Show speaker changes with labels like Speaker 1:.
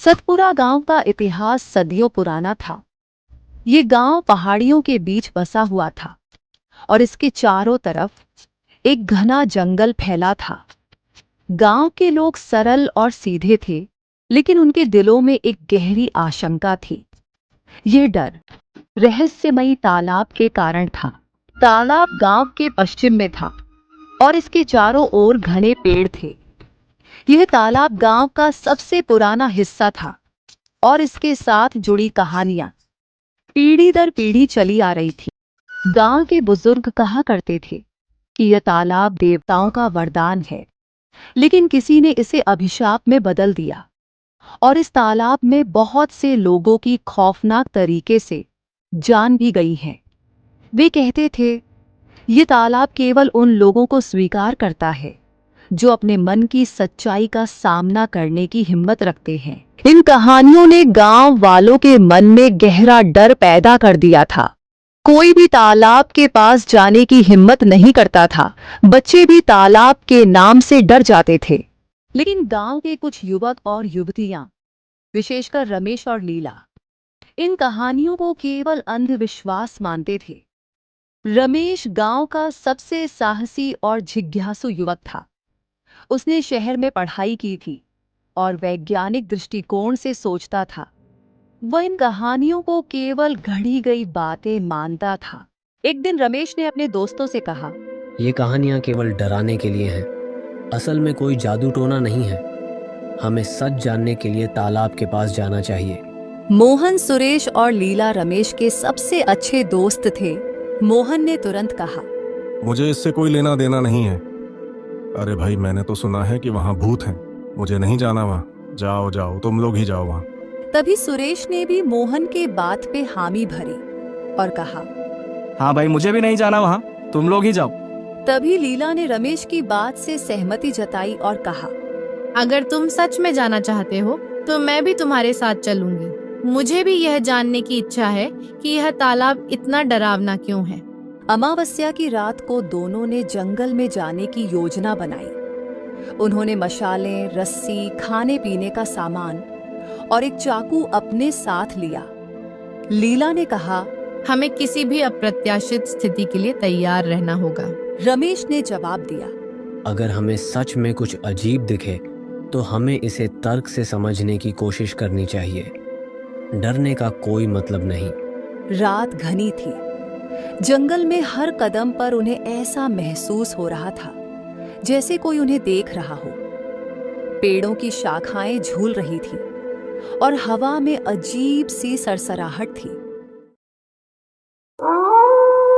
Speaker 1: सतपुरा गांव का इतिहास सदियों पुराना था। ये गांव पहाड़ियों के बीच बसा हुआ था और इसके चारों तरफ एक घना जंगल फैला था। गांव के लोग सरल और सीधे थे, लेकिन उनके दिलों में एक गहरी आशंका थी। ये डर रहस्यमयी तालाब के कारण था। तालाब गांव के पश्चिम में था और इसके चारों ओर घने पेड़ थे। यह तालाब गांव का सबसे पुराना हिस्सा था और इसके साथ जुड़ी कहानियां पीढ़ी दर पीढ़ी चली आ रही थी। गांव के बुजुर्ग कहा करते थे कि यह तालाब देवताओं का वरदान है, लेकिन किसी ने इसे अभिशाप में बदल दिया और इस तालाब में बहुत से लोगों की खौफनाक तरीके से जान भी गई है। वे कहते थे, ये तालाब केवल उन लोगों को स्वीकार करता है जो अपने मन की सच्चाई का सामना करने की हिम्मत रखते हैं। इन कहानियों ने गांव वालों के मन में गहरा डर पैदा कर दिया था। कोई भी तालाब के पास जाने की हिम्मत नहीं करता था। बच्चे भी तालाब के नाम से डर जाते थे। लेकिन गांव के कुछ युवक और युवतियां, विशेषकर रमेश और लीला, इन कहानियों को केवल अंधविश्वास मानते थे। रमेश गांव का सबसे साहसी और जिज्ञासु युवक था। उसने शहर में पढ़ाई की थी और वैज्ञानिक दृष्टिकोण से सोचता था। वह इन कहानियों को केवल घड़ी गई बातें मानता था। एक दिन रमेश ने अपने दोस्तों से कहा,
Speaker 2: ये कहानियाँ केवल डराने के लिए हैं। असल में कोई जादू टोना नहीं है। हमें सच जानने के लिए तालाब के पास जाना चाहिए।
Speaker 1: मोहन, सुरेश और लीला रमेश के सबसे अच्छे दोस्त थे। मोहन ने तुरंत कहा,
Speaker 3: मुझे इससे कोई लेना देना नहीं है। अरे भाई, मैंने तो सुना है कि वहाँ भूत हैं। मुझे नहीं जाना वहाँ। जाओ जाओ, तुम लोग ही जाओ वहाँ।
Speaker 1: तभी सुरेश ने भी मोहन के बात पे हामी भरी और कहा,
Speaker 4: हाँ भाई, मुझे भी नहीं जाना वहाँ, तुम लोग ही जाओ।
Speaker 1: तभी लीला ने रमेश की बात से सहमति जताई और कहा,
Speaker 5: अगर तुम सच में जाना चाहते हो तो मैं भी तुम्हारे साथ चलूंगी। मुझे भी यह जानने की इच्छा है कि यह तालाब इतना डरावना क्यों है।
Speaker 1: अमावस्या की रात को दोनों ने जंगल में जाने की योजना बनाई। उन्होंने मशालें, रस्सी, खाने पीने का सामान और एक चाकू अपने साथ लिया। लीला ने कहा,
Speaker 5: हमें किसी भी अप्रत्याशित स्थिति के लिए तैयार रहना होगा।
Speaker 1: रमेश ने जवाब दिया,
Speaker 2: अगर हमें सच में कुछ अजीब दिखे तो हमें इसे तर्क से समझने की कोशिश करनी चाहिए। डरने का कोई मतलब नहीं।
Speaker 1: रात घनी थी। जंगल में हर कदम पर उन्हें ऐसा महसूस हो रहा था जैसे कोई उन्हें देख रहा हो। पेड़ों की शाखाएं झूल रही थी और हवा में अजीब सी सरसराहट थी।